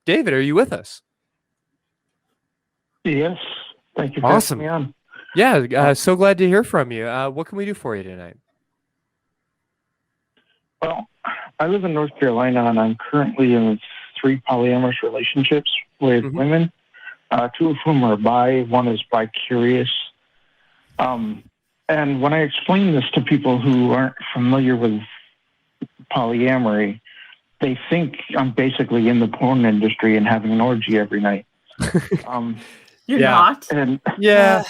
David, are you with us? Yes. Thank you for Awesome. having me on. Yeah, so glad to hear from you. What can we do for you tonight? Well, I live in North Carolina, and I'm currently in 3 polyamorous relationships with women, 2 of whom are bi, 1 is bi-curious. And when I explain this to people who aren't familiar with polyamory, they think I'm basically in the porn industry and having an orgy every night. You're not? And yeah.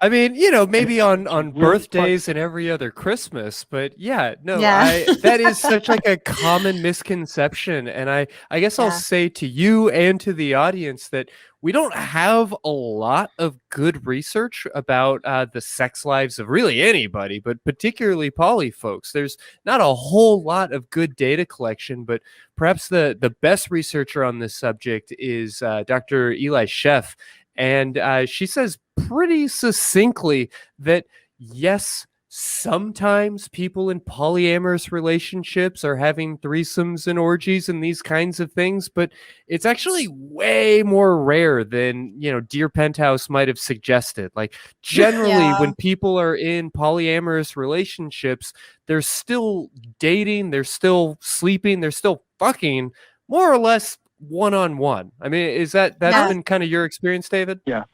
I mean, maybe on birthdays and every other Christmas, but that is such like a common misconception. And I guess I'll say to you and to the audience that we don't have a lot of good research about the sex lives of really anybody, but particularly poly folks. There's not a whole lot of good data collection, but perhaps the best researcher on this subject is Dr. Eli Sheff. And she says pretty succinctly that, yes, sometimes people in polyamorous relationships are having threesomes and orgies and these kinds of things, but it's actually way more rare than, Dear Penthouse might have suggested. Like, generally, when people are in polyamorous relationships, they're still dating, they're still sleeping, they're still fucking, more or less one-on-one. I mean, is that's been kind of your experience, David? Yeah.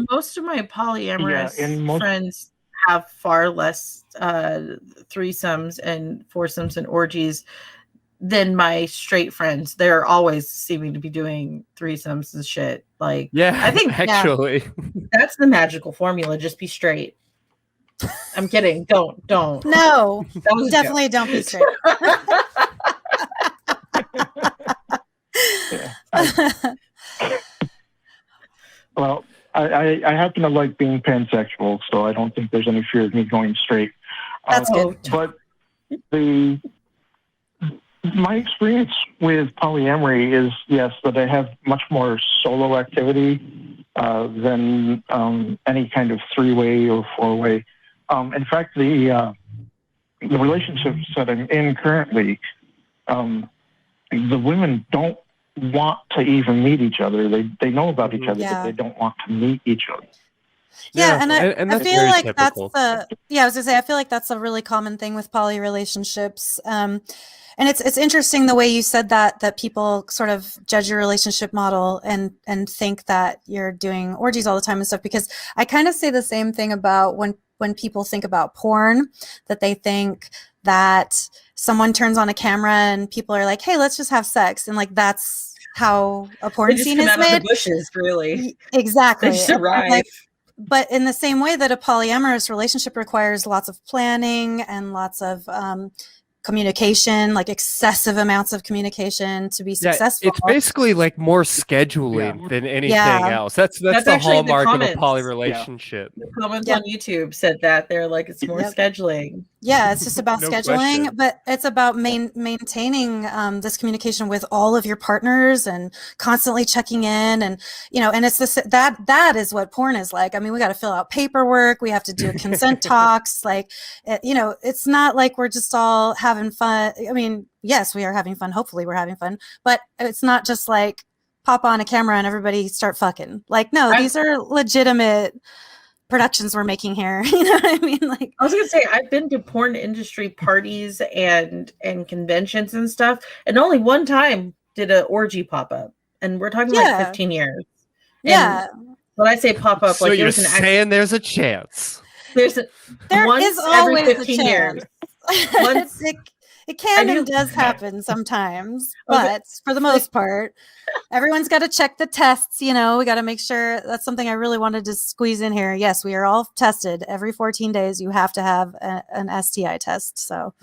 Most of my polyamorous friends have far less threesomes and foursomes and orgies than my straight friends. They're always seeming to be doing threesomes and shit. Like, I think actually that's the magical formula. Just be straight. I'm kidding. Don't. No, definitely don't be straight. Well, I happen to like being pansexual, so I don't think there's any fear of me going straight. That's good. But my experience with polyamory is, yes, that I have much more solo activity than any kind of 3-way or 4-way. In fact, the relationships that I'm in currently, the women don't want to even meet each other. They know about each other, but they don't want to meet each other. And I feel like typical. I was gonna say, I feel like that's a really common thing with poly relationships. And it's interesting the way you said that people sort of judge your relationship model and think that you're doing orgies all the time and stuff, because I kind of say the same thing about when people think about porn, that they think that someone turns on a camera and people are like, hey, let's just have sex. And like, that's how a porn scene is made. Out of the bushes, really. Exactly. They just arrive. Like, but in the same way that a polyamorous relationship requires lots of planning and lots of communication, like excessive amounts of communication to be successful. It's basically like more scheduling than anything else. That's the hallmark of a poly relationship. The comments on YouTube said that. They're like, it's more scheduling. Yeah, it's just about scheduling, question. but it's about maintaining this communication with all of your partners and constantly checking in, and and it's this that is what porn is like. I mean, we got to fill out paperwork, we have to do consent talks, like it's not like we're just all having fun. I mean, yes, we are having fun. Hopefully, we're having fun, but it's not just like pop on a camera and everybody start fucking. Like, no, these are legitimate productions we're making here. You know what I mean? Like, I was gonna say, I've been to porn industry parties and conventions and stuff, and only one time did an orgy pop up, and we're talking like 15 years. Yeah. And when I say pop up, so like you're saying there's a chance. There is always every 15 years. Once, it can and does happen sometimes, but for the most part, everyone's got to check the tests. We got to make sure. That's something I really wanted to squeeze in here. Yes, we are all tested every 14 days. You have to have an STI test. So,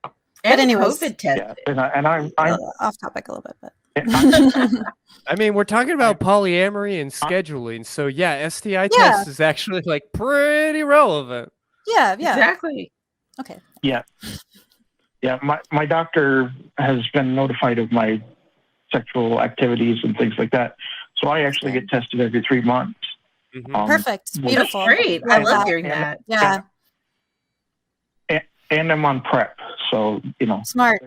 but anyways, COVID test. Yeah, and I'm off topic a little bit, but. I mean, we're talking about polyamory and scheduling, so STI test is actually like pretty relevant. Yeah, exactly. Okay. Yeah. My doctor has been notified of my sexual activities and things like that, so I actually get tested every 3 months. Perfect. Beautiful. That's great. I love hearing that. Yeah. And I'm on PrEP, so smart.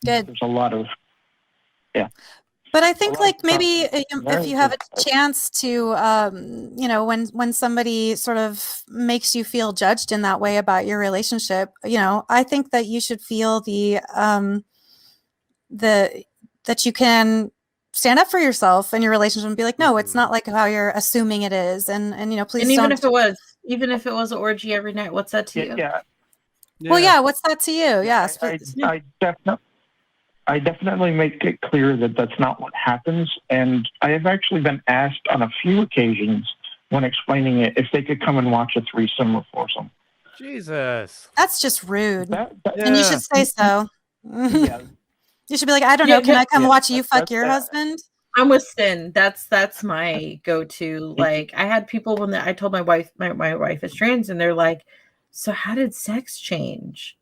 Good. There's a lot of, But I think like maybe if you have a chance to, you know, when somebody sort of makes you feel judged in that way about your relationship, you know, I think that you should feel that you can stand up for yourself and your relationship and be like, no, it's not like how you're assuming it is. And you know, please and even don't. even if it was an orgy every night, what's that to you? Yeah. Well, yeah. What's that to you? Yeah. I definitely make it clear that that's not what happens. And I have actually been asked on a few occasions when explaining it if they could come and watch a threesome or foursome. Jesus. That's just rude. Yeah. And you should say so. Yeah. You should be like, I don't know. Can I come watch you fuck your husband? I'm with Sinn. That's my go-to. Like, I had people when I told my wife, my wife is trans, and they're like, so how did sex change?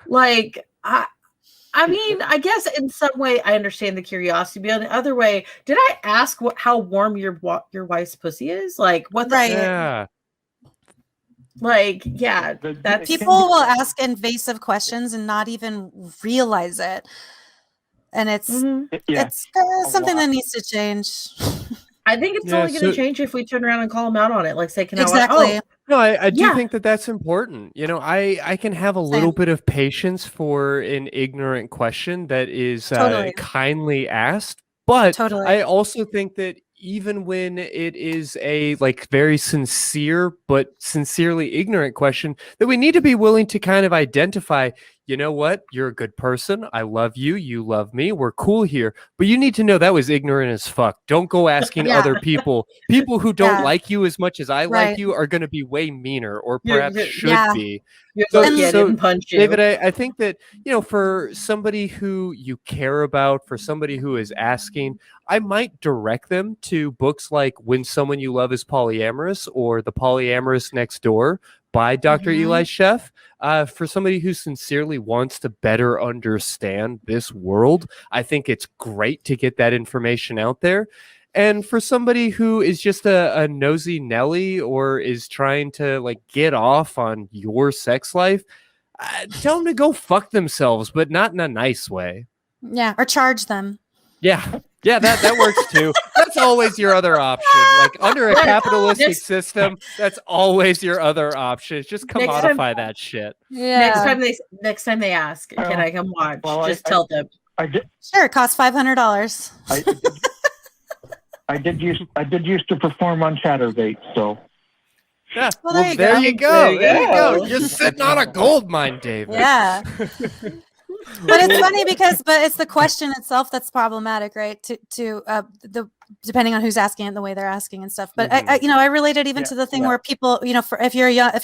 Like, I mean, I guess in some way I understand the curiosity, but on the other way, did I ask how warm your wife's pussy is? Like, what the Yeah. Like, yeah, that's people will ask invasive questions and not even realize it. And it's something that needs to change. I think it's only going to change if we turn around and call them out on it. Like, say, can exactly. No, I do think that that's important. You know, I can have a little bit of patience for an ignorant question that is kindly asked, but I also think that even when it is a like very sincere but sincerely ignorant question, that we need to be willing to kind of identify, you know what, you're a good person, I love you, you love me, we're cool here, but you need to know that was ignorant as fuck. Don't go asking other people who don't like you as much as I like you are going to be way meaner, or perhaps should be. So David, I think that, you know, for somebody who you care about, for somebody who is asking, I might direct them to books like When Someone You Love is Polyamorous or The Polyamorous Next Door by Dr. Eli Sheff. For somebody who sincerely wants to better understand this world, I think it's great to get that information out there. And for somebody who is just a nosy Nelly or is trying to like get off on your sex life, tell them to go fuck themselves, but not in a nice way. Yeah, or charge them. Yeah, that works too. That's always your other option. Like under a capitalistic system, that's always your other option. Just commodify that shit. Yeah. Next time they ask, can I come watch? Just tell them. Sure, it costs $500. I did used to perform on Chatterbait, so. Yeah. Well, there you go. There you go. You're sitting on a gold mine, David. Yeah. But it's funny because it's the question itself that's problematic, right? Depending on who's asking it and the way they're asking and stuff. But I relate it even to the thing where people, you know, if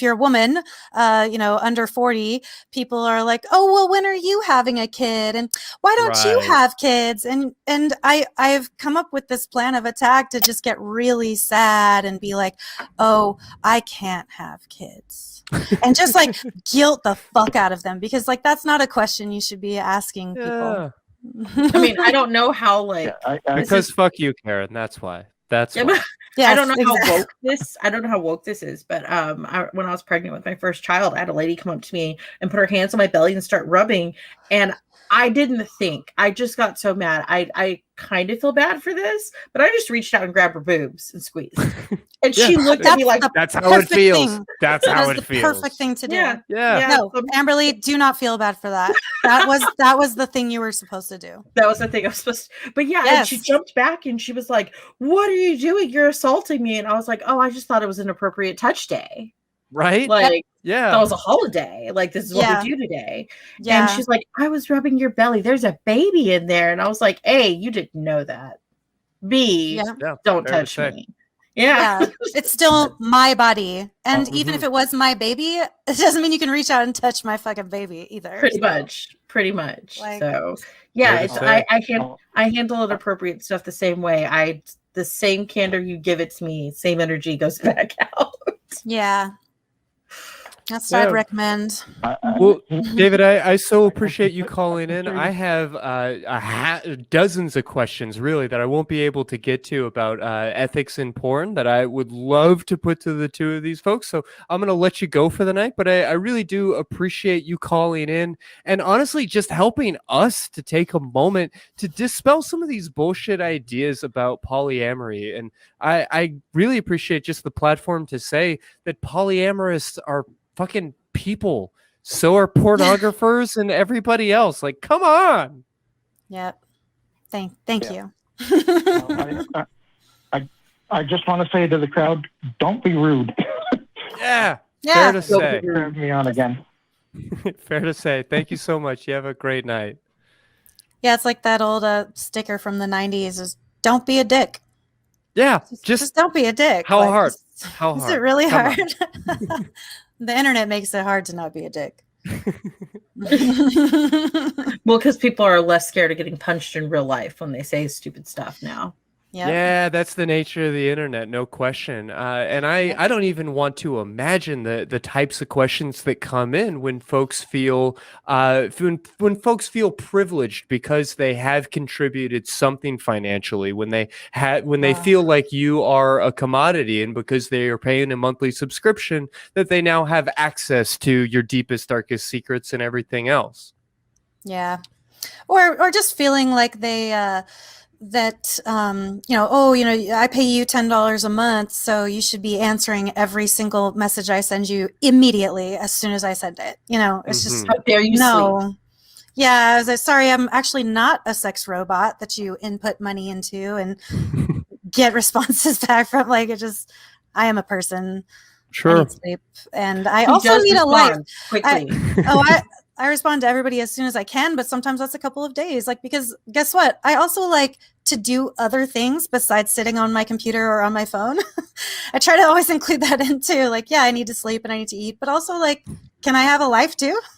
you're a woman, you know, under 40, people are like, oh, well, when are you having a kid? And why don't you have kids? And I've come up with this plan of attack to just get really sad and be like, oh, I can't have kids. And just like guilt the fuck out of them, because like that's not a question you should be asking people. I mean, I don't know how because fuck you, Karen. That's why. That's why. I don't know how woke this. I don't know how woke this is, but when I was pregnant with my first child, I had a lady come up to me and put her hands on my belly and start rubbing, and I didn't think. I just got so mad. I kind of feel bad for this, but I just reached out and grabbed her boobs and squeezed. And she looked at me like, that's how it feels. That's how it feels. Perfect thing to do. Yeah. No, Amberly, do not feel bad for that. That was the thing you were supposed to do. That was the thing I was supposed to. But and she jumped back and she was like, what are you doing? You're assaulting me. And I was like, oh, I just thought it was an appropriate touch day. Right? Like, that was a holiday. Like, this is what we do today. Yeah. And she's like, I was rubbing your belly. There's a baby in there. And I was like, A, you didn't know that. B, don't touch me. Yeah. It's still my body. And even if it was my baby, it doesn't mean you can reach out and touch my fucking baby either. Pretty much. Like, so I handle it appropriate stuff the same way. The same candor you give it to me, same energy goes back out. Yeah. That's what I'd recommend. Well, David, I so appreciate you calling in. I have dozens of questions, really, that I won't be able to get to about ethics in porn that I would love to put to the two of these folks. So I'm going to let you go for the night. But I really do appreciate you calling in and honestly just helping us to take a moment to dispel some of these bullshit ideas about polyamory. And I really appreciate just the platform to say that polyamorists are fucking people. So are pornographers and everybody else. Like, come on. Yep. Thank you. I just want to say to the crowd, don't be rude. Yeah. Fair to say. Have me on again. Fair to say. Thank you so much. You have a great night. Yeah, it's like that old sticker from the 90s is don't be a dick. Yeah. Just don't be a dick. How hard? How hard? Is it really hard? The internet makes it hard to not be a dick. Well, because people are less scared of getting punched in real life when they say stupid stuff now. Yep. Yeah, that's the nature of the internet, no question. And I don't even want to imagine the types of questions that come in when folks feel when folks feel privileged because they have contributed something financially, when they feel like you are a commodity, and because they are paying a monthly subscription that they now have access to your deepest, darkest secrets and everything else. Yeah, or just feeling like they. I pay you $10 a month, so you should be answering every single message I send you immediately as soon as I send it. It's just how dare you sleep? Yeah, I was like, sorry, I'm actually not a sex robot that you input money into and get responses back from. Like, I am a person. Sure. I need sleep, and I also need a life. Quickly. I respond to everybody as soon as I can, but sometimes that's a couple of days. Like, because guess what? I also like to do other things besides sitting on my computer or on my phone. I try to always include that into like, yeah, I need to sleep and I need to eat, but also like, can I have a life too?